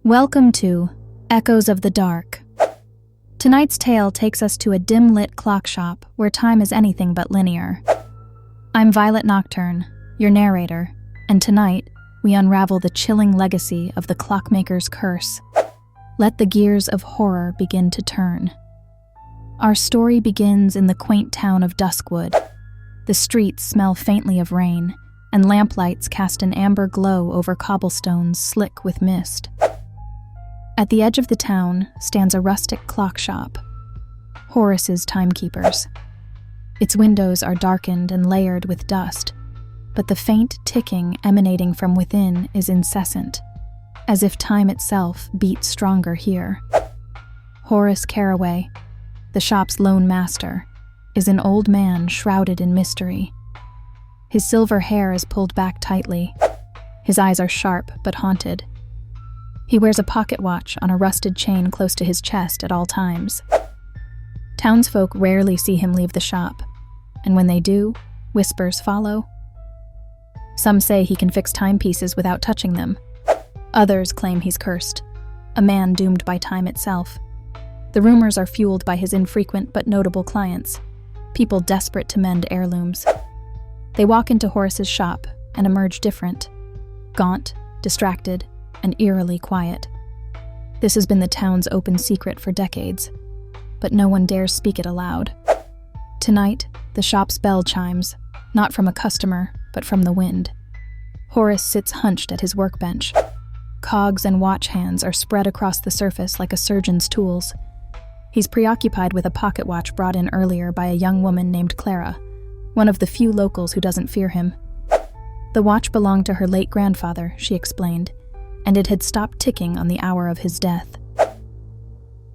Welcome to Echoes of the Dark. Tonight's tale takes us to a dim-lit clock shop where time is anything but linear. I'm Violet Nocturne, your narrator, and tonight we unravel the chilling legacy of the Clockmaker's curse. Let the gears of horror begin to turn. Our story begins in the quaint town of Duskwood. The streets smell faintly of rain, and lamplights cast an amber glow over cobblestones slick with mist. At the edge of the town stands a rustic clock shop, Horace's Timekeepers. Its windows are darkened and layered with dust, but the faint ticking emanating from within is incessant, as if time itself beats stronger here. Horace Caraway, the shop's lone master, is an old man shrouded in mystery. His silver hair is pulled back tightly. His eyes are sharp but haunted. He wears a pocket watch on a rusted chain close to his chest at all times. Townsfolk rarely see him leave the shop, and when they do, whispers follow. Some say he can fix timepieces without touching them. Others claim he's cursed, a man doomed by time itself. The rumors are fueled by his infrequent but notable clients, people desperate to mend heirlooms. They walk into Horace's shop and emerge different, gaunt, distracted, and eerily quiet. This has been the town's open secret for decades, but no one dares speak it aloud. Tonight, the shop's bell chimes, not from a customer, but from the wind. Horace sits hunched at his workbench. Cogs and watch hands are spread across the surface like a surgeon's tools. He's preoccupied with a pocket watch brought in earlier by a young woman named Clara, one of the few locals who doesn't fear him. The watch belonged to her late grandfather, she explained, and it had stopped ticking on the hour of his death.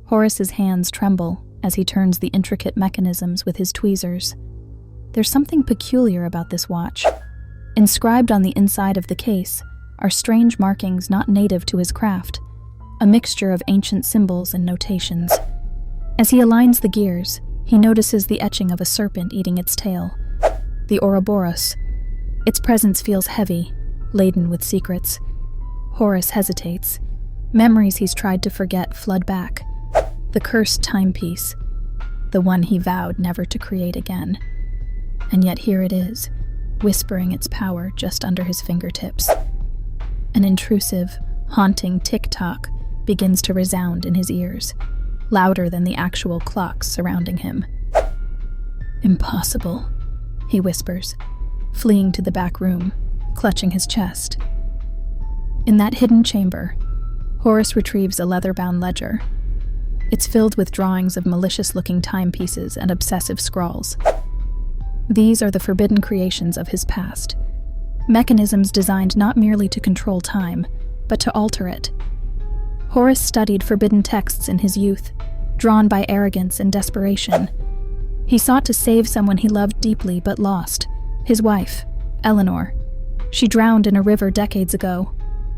Horace's hands tremble as he turns the intricate mechanisms with his tweezers. There's something peculiar about this watch. Inscribed on the inside of the case are strange markings not native to his craft, a mixture of ancient symbols and notations. As he aligns the gears, he notices the etching of a serpent eating its tail, the Ouroboros. Its presence feels heavy, laden with secrets. Horace hesitates. Memories he's tried to forget flood back. The cursed timepiece, the one he vowed never to create again. And yet here it is, whispering its power just under his fingertips. An intrusive, haunting tick-tock begins to resound in his ears, louder than the actual clocks surrounding him. "Impossible," he whispers, fleeing to the back room, clutching his chest. In that hidden chamber, Horace retrieves a leather-bound ledger. It's filled with drawings of malicious-looking timepieces and obsessive scrawls. These are the forbidden creations of his past, mechanisms designed not merely to control time, but to alter it. Horace studied forbidden texts in his youth, drawn by arrogance and desperation. He sought to save someone he loved deeply but lost, his wife, Eleanor. She drowned in a river decades ago.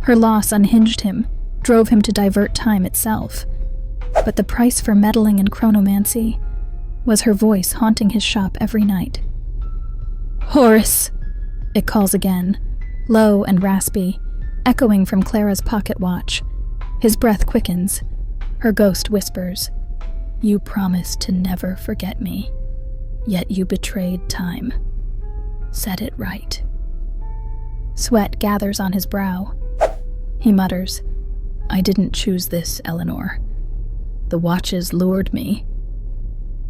Her loss unhinged him, drove him to divert time itself. But the price for meddling in chronomancy was her voice haunting his shop every night. "Horace!" it calls again, low and raspy, echoing from Clara's pocket watch. His breath quickens. Her ghost whispers, "You promised to never forget me, yet you betrayed time. Set it right." Sweat gathers on his brow. He mutters, "I didn't choose this, Eleanor. The watches lured me."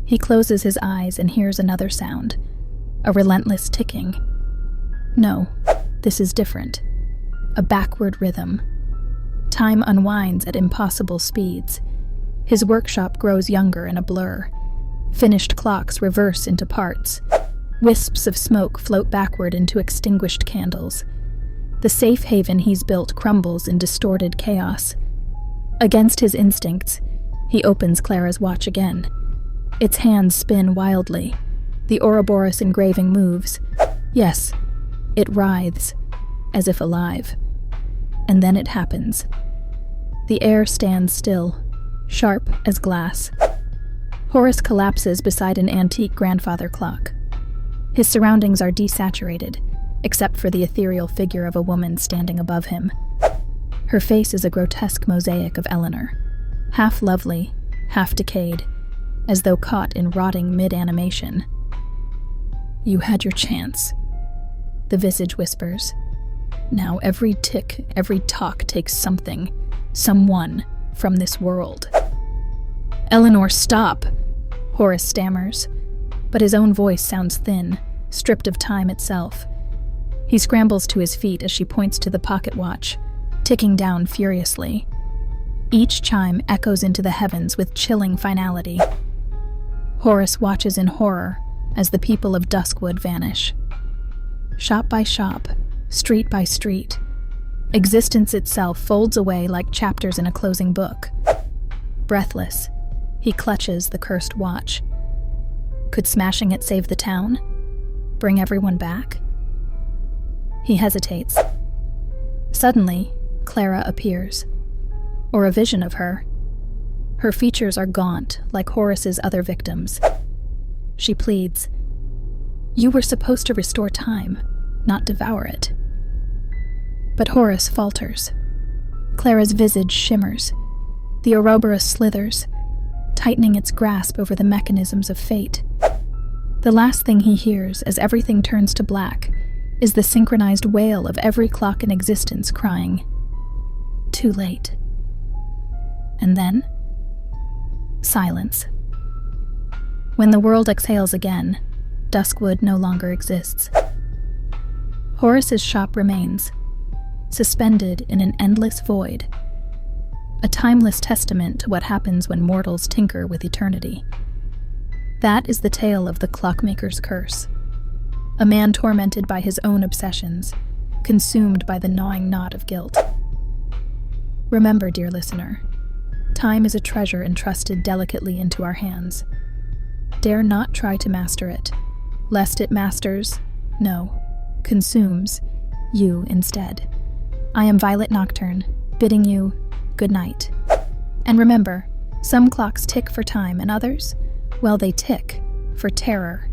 He closes his eyes and hears another sound, a relentless ticking. No, this is different. A backward rhythm. Time unwinds at impossible speeds. His workshop grows younger in a blur. Finished clocks reverse into parts. Wisps of smoke float backward into extinguished candles. The safe haven he's built crumbles in distorted chaos. Against his instincts, he opens Clara's watch again. Its hands spin wildly. The Ouroboros engraving moves. Yes, it writhes, as if alive. And then it happens. The air stands still, sharp as glass. Horace collapses beside an antique grandfather clock. His surroundings are desaturated, except for the ethereal figure of a woman standing above him. Her face is a grotesque mosaic of Eleanor, half lovely, half decayed, as though caught in rotting mid-animation. "You had your chance," the visage whispers. "Now every tick, every talk takes something, someone, from this world." "Eleanor, stop!" Horace stammers, but his own voice sounds thin, stripped of time itself. He scrambles to his feet as she points to the pocket watch, ticking down furiously. Each chime echoes into the heavens with chilling finality. Horace watches in horror as the people of Duskwood vanish. Shop by shop, street by street, existence itself folds away like chapters in a closing book. Breathless, he clutches the cursed watch. Could smashing it save the town? Bring everyone back? He hesitates. Suddenly, Clara appears. Or a vision of her. Her features are gaunt, like Horace's other victims. She pleads, "You were supposed to restore time, not devour it." But Horace falters. Clara's visage shimmers. The Ouroboros slithers, tightening its grasp over the mechanisms of fate. The last thing he hears as everything turns to black is the synchronized wail of every clock in existence crying, "Too late." And then, silence. When the world exhales again, Duskwood no longer exists. Horace's shop remains, suspended in an endless void, a timeless testament to what happens when mortals tinker with eternity. That is the tale of the Clockmaker's curse, a man tormented by his own obsessions, consumed by the gnawing knot of guilt. Remember, dear listener, time is a treasure entrusted delicately into our hands. Dare not try to master it, lest it consumes you instead. I am Violet Nocturne, bidding you good night. And remember, some clocks tick for time and others, well, they tick for terror.